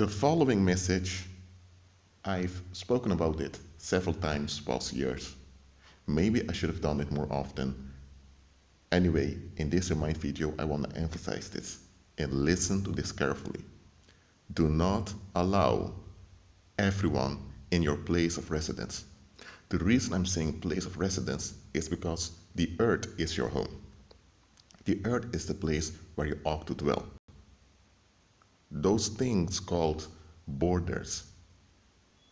The following message, I've spoken about it several times past years. Maybe I should have done it more often. Anyway, in this remind video, I want to emphasize this and listen to this carefully. Do not allow everyone in your place of residence. The reason I'm saying place of residence is because the earth is your home. The earth is the place where you ought to dwell. Those things called borders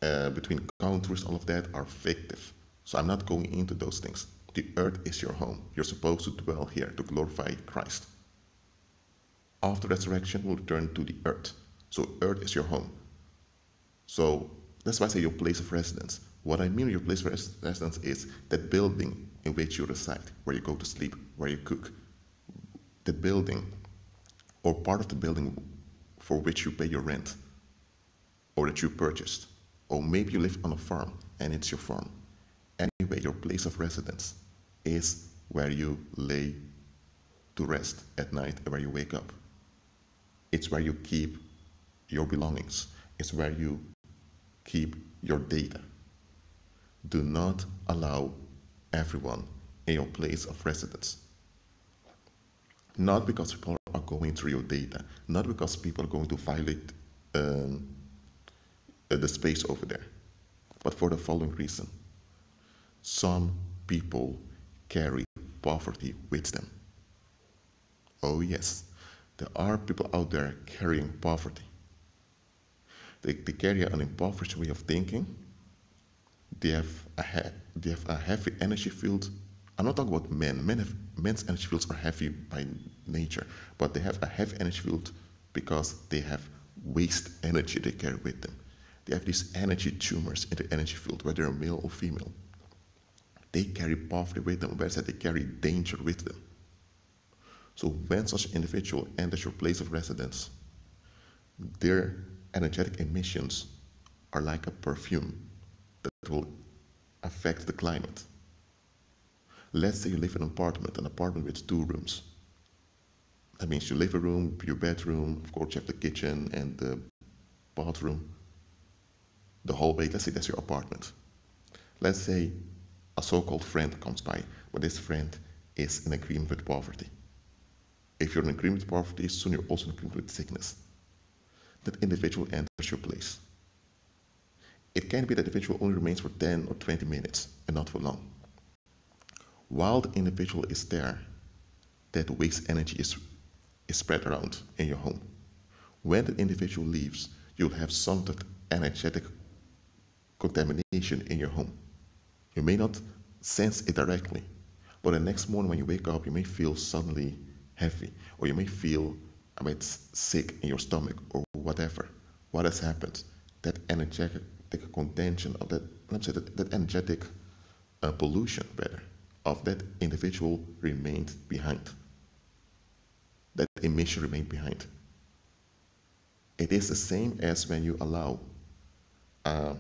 between countries, all of that are fictive. So I'm not going into those things. The earth is your home. You're supposed to dwell here to glorify Christ. After resurrection, we'll return to the earth. So earth is your home. So that's why I say your place of residence. What I mean with your place of residence is that building in which you reside, where you go to sleep, where you cook. The building or part of the building for which you pay your rent or that you purchased. Or maybe you live on a farm and it's your farm. Anyway, your place of residence is where you lay to rest at night and where you wake up. It's where you keep your belongings. It's where you keep your data. Do not allow everyone in your place of residence. Not because people are going through your data, not because people are going to violate the space over there, but for the following reason. Some people carry poverty with them. Oh yes, there are people out there carrying poverty. They carry an impoverished way of thinking. They have a heavy energy field. I'm not talking about men. Men's energy fields are heavy by nature, but they have a heavy energy field because they have waste energy they carry with them. They have these energy tumors in the energy field, whether they're male or female. They carry poverty with them, whereas they carry danger with them. So when such an individual enters your place of residence, their energetic emissions are like a perfume that will affect the climate. Let's say you live in an apartment with 2 rooms. That means your living room, your bedroom, of course you have the kitchen and the bathroom, the hallway. Let's say that's your apartment. Let's say a so-called friend comes by, but this friend is in agreement with poverty. If you're in agreement with poverty, soon you're also in agreement with sickness. That individual enters your place. It can be that the individual only remains for 10 or 20 minutes and not for long. While the individual is there, that waste energy is spread around in your home. When the individual leaves, you'll have some of that energetic contamination in your home. You may not sense it directly, but the next morning when you wake up, you may feel suddenly heavy, or you may feel a bit sick in your stomach, or whatever. What has happened? That energetic contention of that, that energetic pollution, rather, of that individual remained behind. That emission remained behind. It is the same as when you allow, a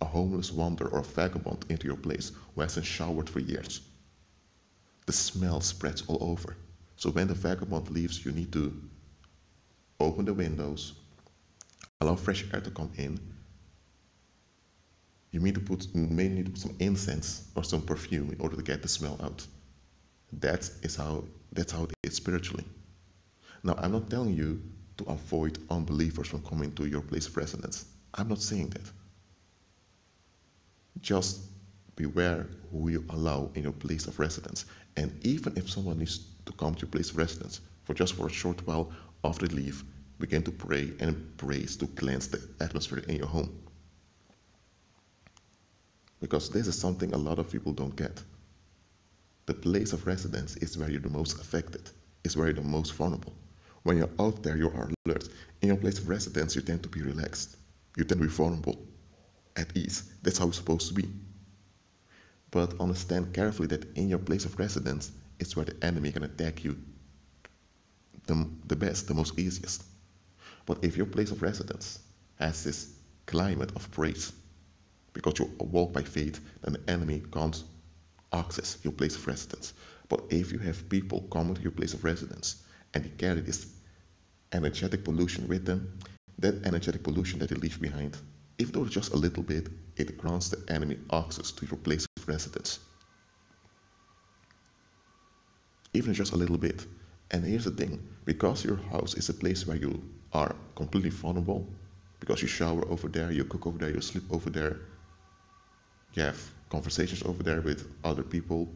homeless wanderer or a vagabond into your place who hasn't showered for years. The smell spreads all over. So when the vagabond leaves, you need to open the windows, allow fresh air to come in. You may need to put some incense or some perfume in order to get the smell out. That's how it is spiritually. Now, I'm not telling you to avoid unbelievers from coming to your place of residence. I'm not saying that. Just beware who you allow in your place of residence. And even if someone needs to come to your place of residence for a short while after they leave, begin to pray and praise to cleanse the atmosphere in your home. Because this is something a lot of people don't get. The place of residence is where you're the most affected, is where you're the most vulnerable. When you're out there, you are alert. In your place of residence, you tend to be relaxed. You tend to be vulnerable, at ease. That's how it's supposed to be. But understand carefully that in your place of residence is where the enemy can attack you the best, the most easiest. But if your place of residence has this climate of praise, because you walk by faith, then the enemy can't access your place of residence. But if you have people coming to your place of residence and they carry this energetic pollution with them, that energetic pollution that they leave behind, if though just a little bit, it grants the enemy access to your place of residence. Even just a little bit. And here's the thing, because your house is a place where you are completely vulnerable, because you shower over there, you cook over there, you sleep over there, you have conversations over there with other people,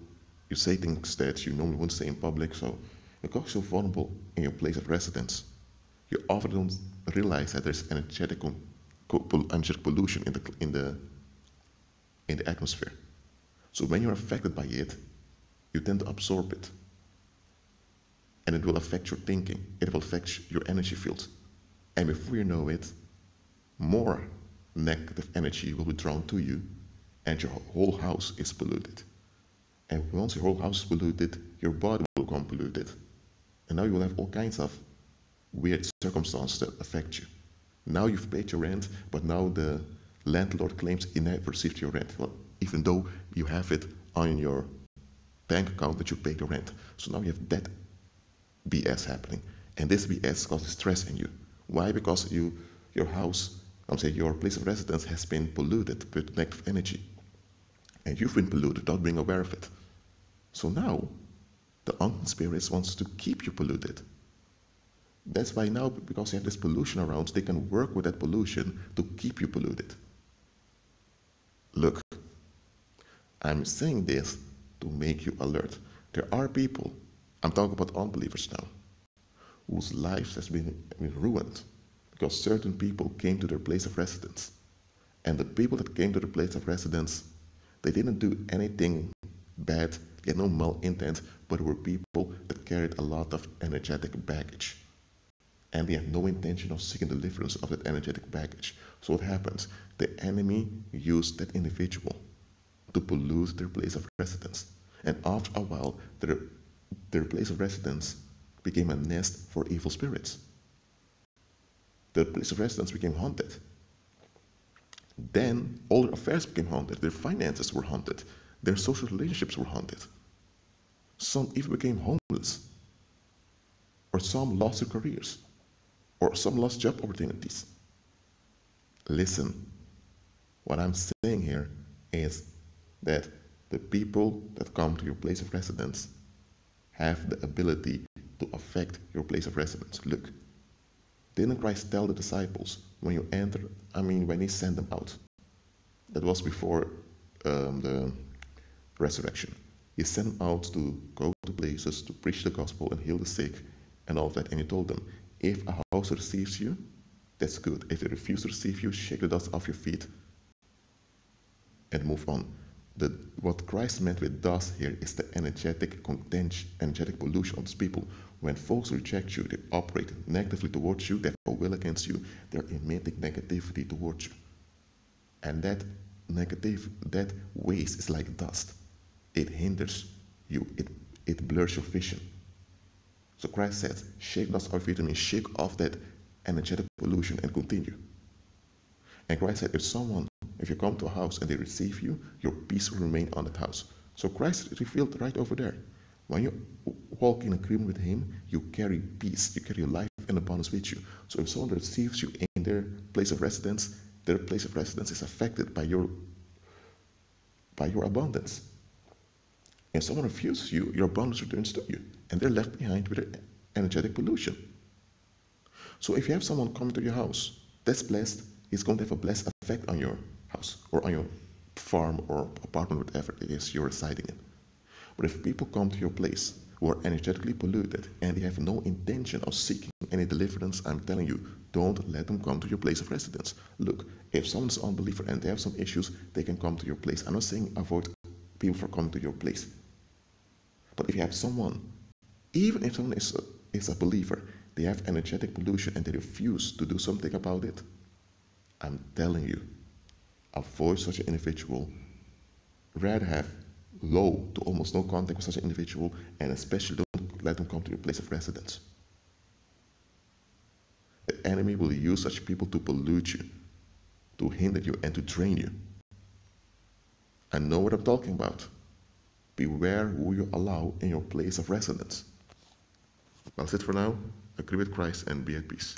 you say things that you normally wouldn't say in public, so because you're vulnerable in your place of residence, you often don't realize that there's energetic pollution in the atmosphere. So when you're affected by it, you tend to absorb it. And it will affect your thinking, it will affect your energy field. And before you know it, more negative energy will be drawn to you, and your whole house is polluted. And once your whole house is polluted, your body will become polluted. And now you will have all kinds of weird circumstances that affect you. Now you've paid your rent, but now the landlord claims he never received your rent. Well, even though you have it on your bank account that you paid your rent. So now you have that BS happening. And this BS causes stress in you. Why? Because your house, your place of residence has been polluted with negative energy. And you've been polluted without being aware of it. So now, the unclean spirits wants to keep you polluted. That's why now, because you have this pollution around, they can work with that pollution to keep you polluted. Look, I'm saying this to make you alert. There are people, I'm talking about unbelievers now, whose lives has been ruined because certain people came to their place of residence. And the people that came to the place of residence, they didn't do anything bad, they had no malintent, but were people that carried a lot of energetic baggage. And they had no intention of seeking deliverance of that energetic baggage. So what happens? The enemy used that individual to pollute their place of residence. And after a while, their place of residence became a nest for evil spirits. Their place of residence became haunted. Then all their affairs became haunted, their finances were haunted, their social relationships were haunted. Some even became homeless, or some lost their careers, or some lost job opportunities. Listen, what I'm saying here is that the people that come to your place of residence have the ability to affect your place of residence. Look, didn't Christ tell the disciples when you enter, when he sent them out? That was before the resurrection. He sent them out to go to places to preach the gospel and heal the sick and all of that. And he told them, if a house receives you, that's good. If they refuse to receive you, shake the dust off your feet and move on. What Christ meant with dust here is the energetic pollution of these people. When folks reject you, they operate negatively towards you, they have a will against you, they're emitting negativity towards you. And that waste is like dust. It hinders you, it blurs your vision. So Christ says, shake dust off your feet, means shake off that energetic pollution and continue. And Christ said, if you come to a house and they receive you, your peace will remain on that house. So Christ revealed right over there. When you walk in agreement with him, you carry peace, you carry life and abundance with you. So if someone receives you in their place of residence, their place of residence is affected by your abundance. If someone refuses you, your abundance returns to you, and they're left behind with their energetic pollution. So if you have someone come to your house that's blessed, it's going to have a blessed effect on your house or on your farm or apartment, whatever it is you're residing in. But if people come to your place who are energetically polluted and they have no intention of seeking any deliverance, I'm telling you, don't let them come to your place of residence. Look, if someone's an unbeliever and they have some issues, they can come to your place. I'm not saying avoid people from coming to your place. But if you have someone, even if someone is a believer, they have energetic pollution and they refuse to do something about it, I'm telling you, avoid such an individual. Rather have low to almost no contact with such an individual, and especially don't let them come to your place of residence. The enemy will use such people to pollute you, to hinder you, and to drain you. I know what I'm talking about. Beware who you allow in your place of residence. That's it for now. agree with Christ, and be at peace.